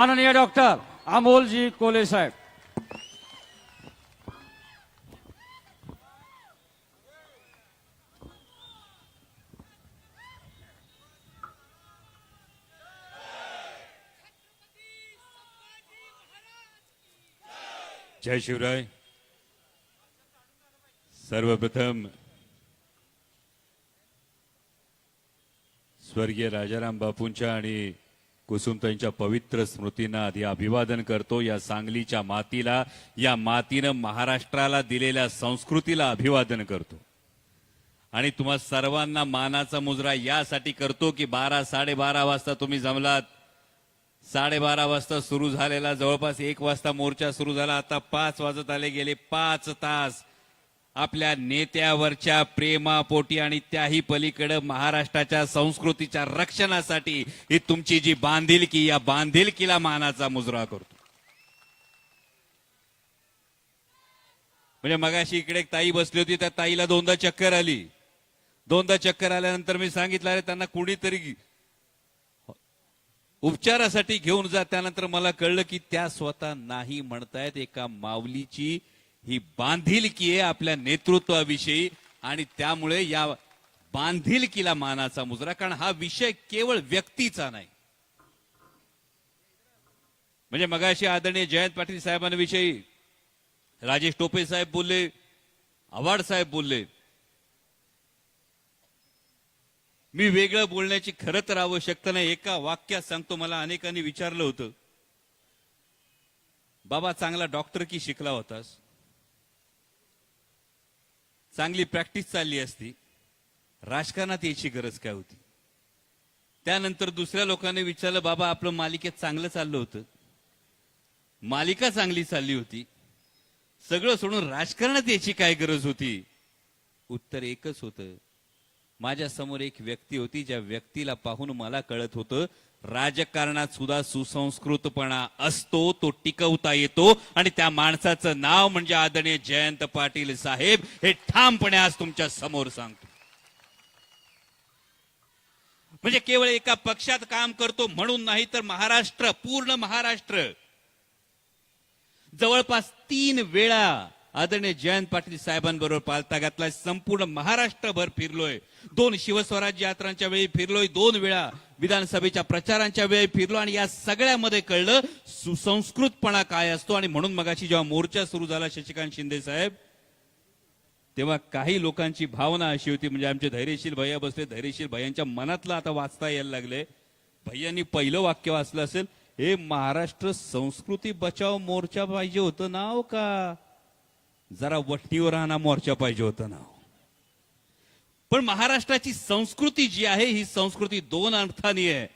माननीय डॉक्टर अमोलजी कोले साहेब. जय शिवराय. सर्वप्रथम स्वर्गीय राजाराम बापूंच्या आणि कुसुमताईंच्या पवित्र स्मृतींना आधी अभिवादन करतो. या सांगलीच्या मातीला, या मातीनं महाराष्ट्राला दिलेल्या संस्कृतीला अभिवादन करतो. आणि तुम्हा सर्वांना मानाचा मुजरा यासाठी करतो की 12-12:30 वाजता तुम्ही जमलात. 12:30 वाजता सुरू झालेला जवळपास 1 वाजता मोर्चा सुरू झाला. आता 5 वाजत आले. गेले 5 तास आपल्या नेत्यावरच्या प्रेमापोटी आणि त्याही पलीकडे महाराष्ट्राच्या संस्कृतीच्या रक्षणासाठी ही तुमची जी बांधिलकी, या बांधिलकीला मानाचा मुजरा करतो. म्हणजे मगाशी इकडे एक ताई बसली होती, त्या ताईला 2दा चक्कर आली. 2दा चक्कर आल्यानंतर मी सांगितलं अरे त्यांना कुणीतरी उपचारासाठी घेऊन जा. त्यानंतर मला कळलं की त्या स्वतः नाही म्हणतायत. एका माऊलीची ही बांधिलकी आहे आपल्या नेतृत्वाविषयी आणि त्यामुळे या बांधिलकीला मानाचा मुजरा. कारण हा विषय केवळ व्यक्तीचा नाही. म्हणजे मगाशी आदरणीय जयंत पाटील साहेबांविषयी राजेश टोपे साहेब बोलले, आव्हाड साहेब बोलले. मी वेगळं बोलण्याची खरं तर आवश्यकता नाही. एका वाक्यात सांगतो. मला अनेकांनी विचारलं होतं, बाबा चांगला डॉक्टर की शिकला होतास, चांगली प्रॅक्टिस चालली असती, राजकारणात यायची गरज काय होती. त्यानंतर दुसऱ्या लोकांनी विचारलं, बाबा आपलं मालिकेत चांगलं चाललं होतं, मालिका चांगली चालली होती, सगळं सोडून राजकारणात यायची काय गरज होती. उत्तर एकच होतं. माझ्या समोर एक व्यक्ती होती, ज्या व्यक्तीला पाहून मला कळत होतं राजकारणात सुद्धा सुसंस्कृतपणा असतो, तो टिकवता येतो. आणि त्या माणसाचं नाव म्हणजे आदरणीय जयंत पाटील साहेब. हे ठामपणे आज तुमच्या समोर सांगतो. म्हणजे केवळ एका पक्षात काम करतो म्हणून नाही, तर महाराष्ट्र, पूर्ण महाराष्ट्र, जवळपास 3 वेळा आदरणीय जयंत पाटील साहेबांबरोबर पालथा घातलाय. संपूर्ण महाराष्ट्रभर फिरलोय. 2 शिवस्वराज्य यात्रांच्या वेळी फिरलोय, 2 वेळा विधानसभेच्या प्रचारांच्या वेळी फिरलो. आणि या सगळ्यामध्ये कळलं सुसंस्कृतपणा काय असतो. आणि म्हणून मगाशी जेव्हा मोर्चा सुरू झाला शशिकांत शिंदे साहेब, तेव्हा काही लोकांची भावना अशी होती, म्हणजे आमचे धैर्यशील भैया बसले, धैर्यशील भैयांच्या मनातलं आता वाचता यायला लागले. भैयांनी पहिलं वाक्य वाचलं असेल, हे महाराष्ट्र संस्कृती बचाव मोर्चा पाहिजे होतं नाव का जरा वट्टीवर आणा मोर्चा पाहिजे होतं नाव. पण महाराष्ट्राची संस्कृती जी आहे, ही संस्कृती 2 अर्थाने आहे.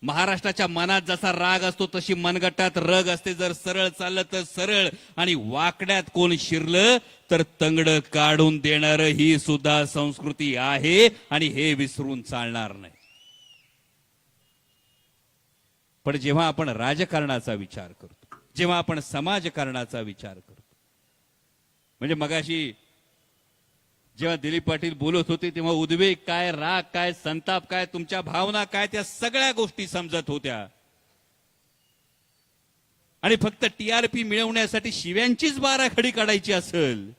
महाराष्ट्राच्या मनात जसा राग असतो तशी मनगटात रग असते. जर सरळ चाललं तर सरळ, आणि वाकड्यात कोण शिरलं तर तंगड काढून देणार ही सुद्धा संस्कृती आहे. आणि हे विसरून चालणार नाही. पण जेव्हा आपण राजकारणाचा विचार करतो, जेव्हा आपण समाजकारणाचा विचार करतो, म्हणजे मगाशी जेव्हा दिलीप पाटील बोलत होते तेव्हा उद्वेग काय, राग काय, संताप काय, तुमच्या भावना काय, त्या सगळ्या गोष्टी समजत होत्या. आणि फक्त टीआरपी मिळवण्यासाठी शिव्यांचीच बाराखडी काढायची असेल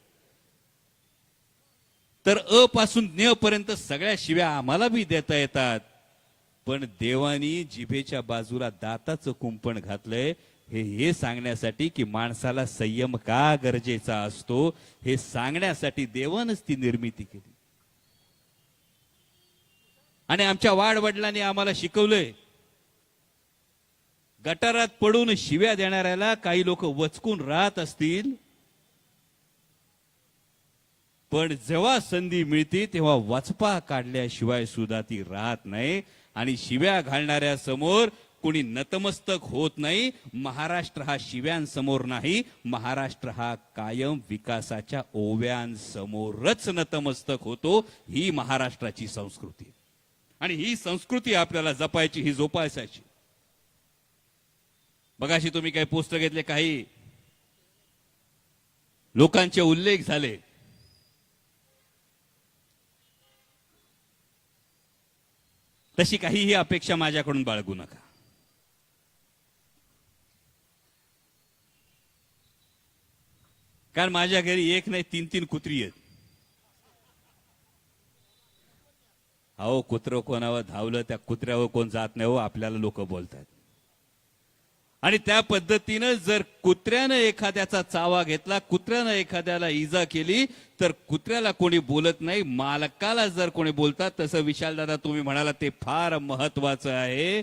तर अ पासून न्य पर्यंत सगळ्या शिव्या आम्हाला बी देता येतात. पण देवानी जिभेच्या बाजूला दाताचं कुंपण घातलंय हे सांगण्यासाठी की माणसाला संयम का गरजेचा असतो, हे सांगण्यासाठी देवानच ती निर्मिती केली. आणि आमच्या वाडवडिलांनी आम्हाला शिकवलंय, गटारात पडून शिव्या देणाऱ्याला काही लोक वचकून राहत असतील, पण जेव्हा संधी मिळते तेव्हा वचपा काढल्याशिवाय सुद्धा ती राहत नाही. आणि शिव्या घालणाऱ्या समोर कोणी नतमस्तक होत नाही. महाराष्ट्र हा शिव्यांसमोर नाही, महाराष्ट्र हा कायम विकासाच्या ओव्यांसमोरच नतमस्तक होतो. ही महाराष्ट्राची संस्कृती. आणि ही संस्कृती आपल्याला जपायची, ही जोपासायची. बघाशी तुम्ही काही पुस्तक घेतले, काही लोकांचे उल्लेख झाले. तशी काहीही अपेक्षा माझ्याकडून बाळगू नका. कारण माझ्या घरी एक नाही 3-3 कुत्री आहेत. अहो कुत्रं कोणावर धावलं त्या कुत्र्यावर कोण जात नाही हो, आपल्याला लोक बोलतात. आणि त्या पद्धतीनं जर कुत्र्यानं एखाद्याचा चावा घेतला, कुत्र्यानं एखाद्याला इजा केली, तर कुत्र्याला कोणी बोलत नाही, मालकाला जर कोणी बोलतात. तसं विशालदादा तुम्ही म्हणाला ते फार महत्वाचं आहे.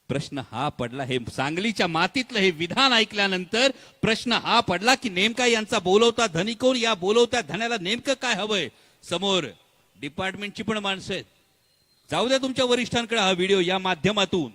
प्रश्न हा पडला, हे सांगलीच्या मातीतलं हे विधान ऐकल्यानंतर प्रश्न हा पडला की नेमका यांचा बोलवता धनी कोण, या बोलवत्या धन्याला नेमकं काय हवंय. समोर डिपार्टमेंटची पण माणसं आहेत. जाऊ द्या तुमच्या वरिष्ठांकडे हा व्हिडिओ या माध्यमातून,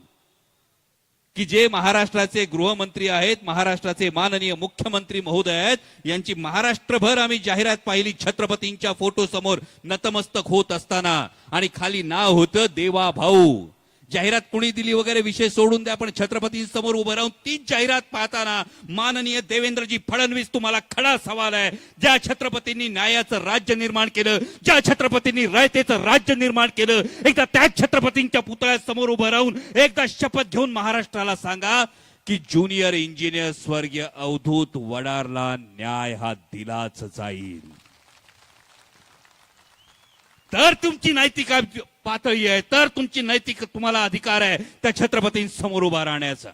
की जे महाराष्ट्राचे गृहमंत्री आहेत, महाराष्ट्राचे माननीय मुख्यमंत्री महोदय आहेत, यांची महाराष्ट्रभर आम्ही जाहिरात पाहिली छत्रपतींच्या फोटो समोर नतमस्तक होत असताना. आणि खाली नाव होतं देवा भाऊ. जाहिरात कुणी दिली वगैरे विषय सोडून द्या, पण छत्रपतींसमोर उभं राहून तीच जाहिरात पाहताना माननीय देवेंद्रजी फडणवीस, तुम्हाला खडा सवाल आहे. ज्या छत्रपतींनी न्यायाचं राज्य निर्माण केलं, ज्या छत्रपतींनी रयतेचं राज्य निर्माण केलं, एकदा त्याच छत्रपतींच्या पुतळ्यासमोर उभं राहून एकदा शपथ घेऊन महाराष्ट्राला सांगा की ज्युनियर इंजिनियर स्वर्गीय अवधूत वडारला न्याय हा दिलाच जाईल. तर तुमची नैतिक पातळी आहे, तर तुमची नैतिक तुम्हाला अधिकार आहे त्या छत्रपतींसमोर उभा राहण्याचा.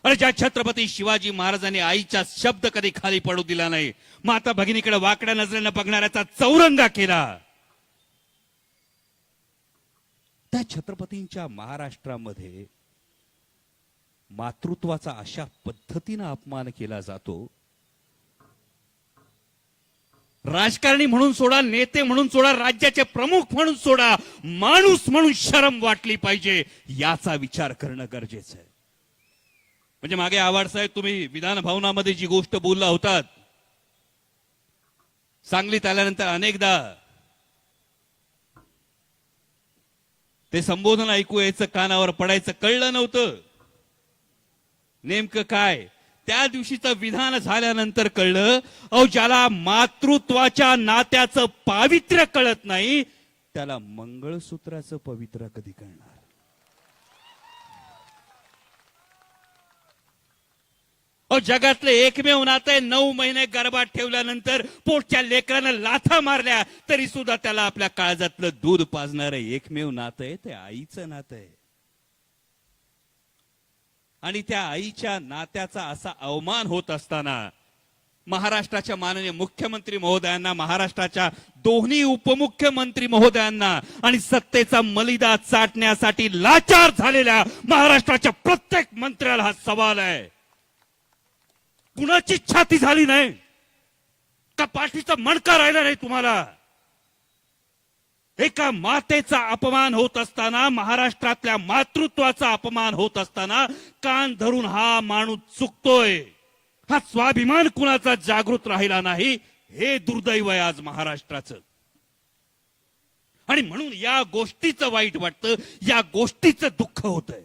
अरे ज्या छत्रपती शिवाजी महाराजांनी आईचा शब्द कधी खाली पडू दिला नाही, माता भगिनीकडे वाकड्या नजरेनं बघणाऱ्याचा चौरंगा केला, त्या छत्रपतींच्या महाराष्ट्रामध्ये मातृत्वाचा अशा पद्धतीनं अपमान केला जातो. राजकारणी म्हणून सोडा, नेते म्हणून सोडा, राज्याचे प्रमुख म्हणून सोडा, माणूस म्हणून शरम वाटली पाहिजे, याचा विचार करणं गरजेचं आहे. म्हणजे मागे आव्हाड साहेब तुम्ही विधान भवनामध्ये जी गोष्ट बोलला होतात, सांगलीत आल्यानंतर अनेकदा ते संबोधन ऐकू यायचं, कानावर पडायचं, कळलं नव्हतं नेमकं काय. त्या दिवशीचं विधान झाल्यानंतर कळलं, अहो ज्याला मातृत्वाच्या नात्याचं पावित्र्य कळत नाही, त्याला मंगळसूत्राचं पवित्र कधी कळणार. अहो जगातलं एकमेव नातं आहे, 9 महिने गर्भात ठेवल्यानंतर पोटच्या लेकरानं लाथा मारल्या तरी सुद्धा त्याला आपल्या काळजातलं दूध पाजणारं एकमेव नातं आहे, ते आईचं नातं आहे. आणि त्या आईच्या नात्याचा असा अवमान होत असताना महाराष्ट्राच्या माननीय मुख्यमंत्री महोदयांना, महाराष्ट्राच्या दोन्ही उपमुख्यमंत्री महोदयांना आणि सत्तेचा मलिदा चाटण्यासाठी लाचार झालेल्या महाराष्ट्राच्या प्रत्येक मंत्र्याला हा सवाल आहे, कुणाची छाती झाली नाही का, पाठीचा मणका राहिला नाही तुम्हाला. एका मातेचा अपमान होत असताना, महाराष्ट्रातल्या मातृत्वाचा अपमान होत असताना कान धरून हा माणूस चुकतोय. हा स्वाभिमान कुणाचा जागृत राहिला नाही, हे दुर्दैव आहे आज महाराष्ट्राचं. आणि म्हणून या गोष्टीचं वाईट वाटतं, या गोष्टीचं दुःख होतंय.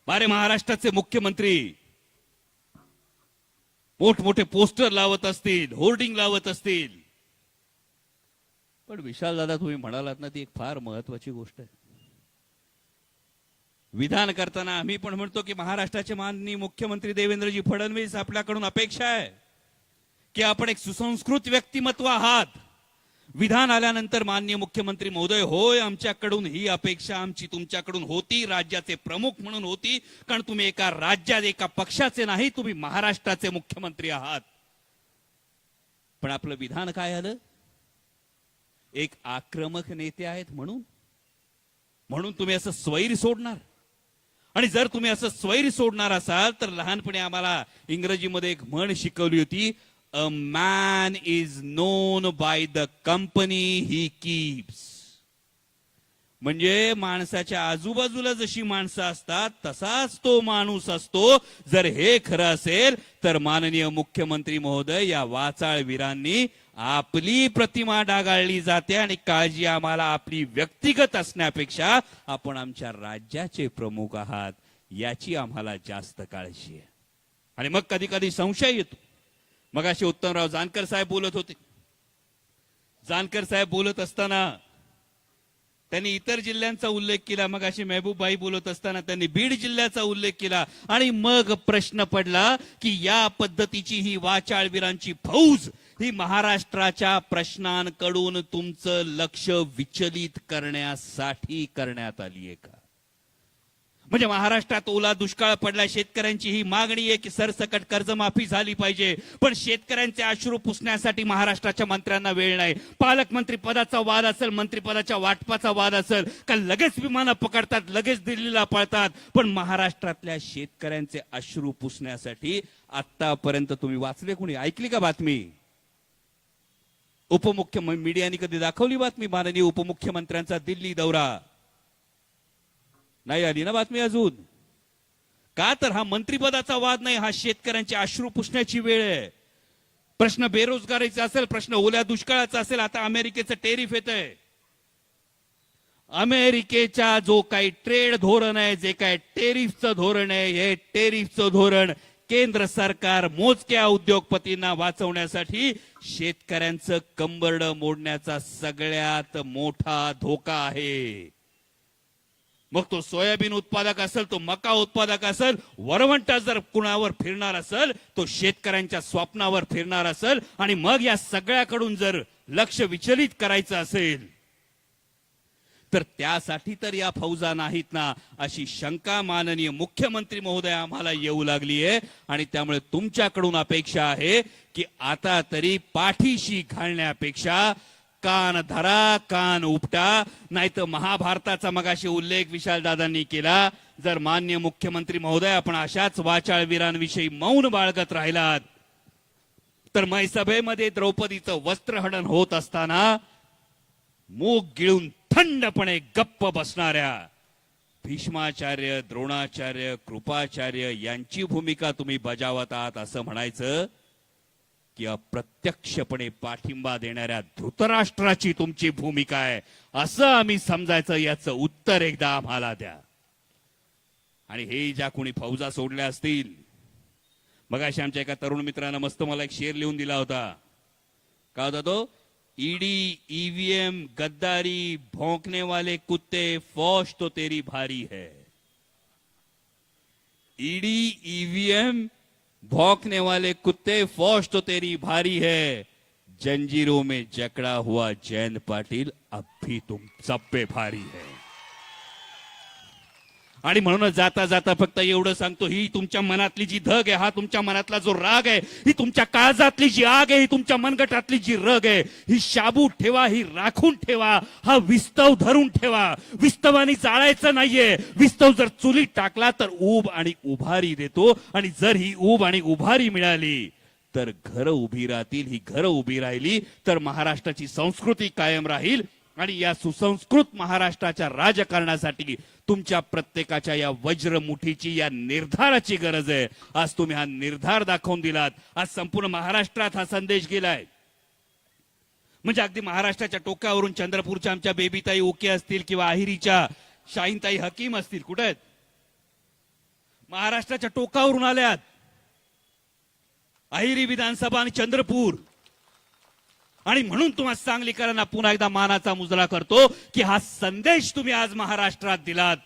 बारे महाराष्ट्राचे मुख्यमंत्री मोठमोठे पोस्टर लावत असतील, होर्डिंग लावत असतील, पण विशाल दादा तुम्ही म्हणालात ना, ती एक फार महत्वाची गोष्ट आहे. विधान करताना आम्ही पण म्हणतो की महाराष्ट्राचे माननीय मुख्यमंत्री देवेंद्रजी फडणवीस, आपल्याकडून अपेक्षा आहे की आपण एक सुसंस्कृत व्यक्तिमत्व आहात. विधान आल्यानंतर माननीय मुख्यमंत्री महोदय, होय आमच्याकडून ही अपेक्षा आमची तुमच्याकडून होती, राज्याचे प्रमुख म्हणून होती, कारण तुम्ही एका राज्यात एका पक्षाचे नाही, तुम्ही महाराष्ट्राचे मुख्यमंत्री आहात. पण आपलं विधान काय आलं, एक आक्रमक नेते आहेत म्हणून तुम्ही असं स्वैर सोडणार. आणि जर तुम्ही असं स्वैर सोडणार असाल तर लहानपणी आम्हाला इंग्रजीमध्ये एक म्हण शिकवली होती, a man is known by the company he keeps. म्हणजे माणसाच्या आजूबाजूला जशी माणसं असतात तसाच तो माणूस असतो. जर हे खरं असेल तर माननीय मुख्यमंत्री महोदय, या वाचाळ वीरांनी आपली प्रतिमा डागाळली जाते आणि काळजी आम्हाला आपली व्यक्तिगत असण्यापेक्षा आपण आमच्या राज्याचे प्रमुख आहात याची आम्हाला जास्त काळजी आहे. आणि मग कधी कधी संशय येतो. मगाशी उत्तमराव जानकर साहेब बोलत होते. जानकर साहेब बोलत असताना त्यांनी इतर जिल्ह्यांचा उल्लेख केला. मग अशी महबूबबाई बोलत असताना त्यांनी बीड जिल्ह्याचा उल्लेख केला. आणि मग प्रश्न पडला की या पद्धतीची ही वाचाळवीरांची फौज ही महाराष्ट्राच्या प्रश्नांकडून तुमचं लक्ष विचलित करण्यासाठी करण्यात आली आहे का? म्हणजे महाराष्ट्रात ओला दुष्काळ पडला, शेतकऱ्यांची ही मागणी आहे की सरसकट कर्जमाफी झाली पाहिजे, पण शेतकऱ्यांचे अश्रू पुसण्यासाठी महाराष्ट्राच्या मंत्र्यांना वेळ नाही. पालकमंत्री पदाचा वाद असेल, मंत्रिपदाच्या वाटपाचा वाद असेल का लगेच विमानं पकडतात, लगेच दिल्लीला पळतात. पण महाराष्ट्रातल्या शेतकऱ्यांचे अश्रू पुसण्यासाठी आतापर्यंत तुम्ही वाचले कोणी? ऐकली का बातमी? मीडियाने कधी दाखवली बातमी? माननीय उपमुख्यमंत्र्यांचा दिल्ली दौरा नाही आली ना बातमी अजून. का? तर हा मंत्रिपदाचा वाद नाही, हा शेतकऱ्यांचे अश्रू पुसण्याची वेळ आहे. प्रश्न बेरोजगारीचा असेल, प्रश्न ओल्या दुष्काळाचा असेल, आता अमेरिकेचं टेरिफ येत आहे. अमेरिकेच्या जो काही ट्रेड धोरण आहे, जे काय टेरिफचं धोरण आहे, हे टेरिफचं धोरण केंद्र सरकार मोजक्या उद्योगपतींना वाचवण्यासाठी शेतकऱ्यांचं कंबरडं मोडण्याचा सगळ्यात मोठा धोका आहे. मग तो सोयाबीन उत्पादक असेल, तो मका उत्पादक असेल, वरवंटा जर कुणावर फिरणार असेल, तो शेतकऱ्यांच्या स्वप्नावर फिरणार असेल. आणि मग या सगळ्याकडून जर लक्ष विचलित करायचं असेल तर त्यासाठी तर या फौजा नाहीत ना, अशी शंका माननीय मुख्यमंत्री महोदय आम्हाला येऊ लागली आहे. आणि त्यामुळे तुमच्याकडून अपेक्षा आहे की आता तरी पाठीशी घालण्यापेक्षा कान धरा, कान उपटा. नाही तर महाभारताचा मगाशी उल्लेख विशालदादांनी केला. जर मान्य मुख्यमंत्री महोदय आपण अशाच वाचाळवीरांविषयी मौन बाळगत राहिलात तर मैसभेमध्ये द्रौपदीचं वस्त्रहनन होत असताना मूग गिळून थंडपणे गप्प बसणाऱ्या भीष्माचार्य, द्रोणाचार्य, कृपाचार्य यांची भूमिका तुम्ही बजावत आहात असं म्हणायचं की अप्रत्यक्षपणे पाठिंबा देणाऱ्या धृतराष्ट्राची तुमची भूमिका आहे असं आम्ही समजायचं? याचं उत्तर एकदा आम्हाला द्या. आणि हे ज्या कोणी फौजा सोडल्या असतील, मगाशी आमच्या एका तरुण मित्रानं मस्त मला एक शेर लिहून दिला होता. काय होता तो? ईडी, ईवीएम, गद्दारी, भौंकने वाले कुत्ते, फौज तो तेरी भारी है. ईडी, ईवीएम, भौंकने वाले कुत्ते, फौज तो तेरी भारी है. जंजीरों में जकड़ा हुआ जयंत पाटील अब भी तुम सब पे भारी है. आणि म्हणूनच जाता जाता फक्त एवढं सांगतो, ही तुमच्या मनातली जी धग आहे, हा तुमच्या मनातला जो राग आहे, ही तुमच्या काळजातली जी आग आहे, ही तुमच्या मनगटातली जी रग आहे, ही शाबूत ठेवा, ही राखून ठेवा, हा विस्तव धरून ठेवा. विस्तवानी जाळायचं नाहीये. विस्तव जर चुलीत टाकला तर ऊब आणि उभारी देतो. आणि जर ही ऊब आणि उभारी मिळाली तर घरं उभी राहतील. ही घरं उभी राहिली तर महाराष्ट्राची संस्कृती कायम राहील. आणि या सुसंस्कृत महाराष्ट्राच्या राजकारणासाठी तुमच्या प्रत्येकाच्या या वज्रमुठीची, या निर्धाराची गरज आहे. आज तुम्ही हा निर्धार दाखवून दिलात. आज संपूर्ण महाराष्ट्रात हा संदेश गेलाय. म्हणजे अगदी महाराष्ट्राच्या टोकावरून चंद्रपूरच्या आमच्या बेबीताई ओके असतील किंवा आहिरीच्या शाहीनताई हकीम असतील, कुठे आहेत? महाराष्ट्राच्या टोकावरून आल्यात. आहिरी विधानसभा आणि चंद्रपूर. आणि म्हणून तुम्हाला सांगलीकरांना पुन्हा एकदा मानाचा मुजरा करतो की हा संदेश तुम्ही आज महाराष्ट्रात दिलात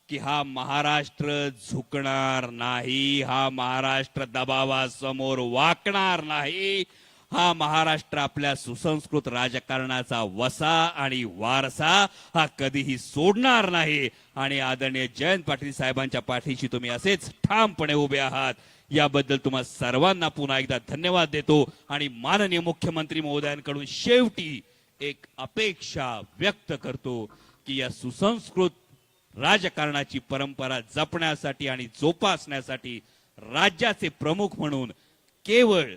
की हा महाराष्ट्र झुकणार नाही, हा महाराष्ट्र दबावासमोर वाकणार नाही, हा महाराष्ट्र आपल्या सुसंस्कृत राजकारणाचा वसा आणि वारसा हा कधीही सोडणार नाही. आणि आदरणीय जयंत पाटील साहेबांच्या पाठीशी तुम्ही असेच ठामपणे उभे आहात. याबद्दल तुम्हा सर्वांना पुन्हा एकदा धन्यवाद देतो. आणि माननीय मुख्यमंत्री महोदयांकडून शेवटी एक अपेक्षा व्यक्त करतो की या सुसंस्कृत राजकारणाची परंपरा जपण्यासाठी आणि जोपासण्यासाठी राज्याचे प्रमुख म्हणून केवळ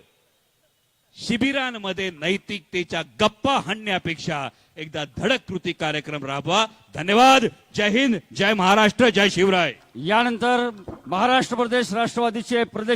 शिबिरांमध्ये नैतिकतेच्या गप्पा हाणण्यापेक्षा एकदा धडक कृती कार्यक्रम राबवा. धन्यवाद. जय हिंद, जय महाराष्ट्र, जय शिवराय. यानंतर महाराष्ट्र प्रदेश राष्ट्रवादीचे प्रदेश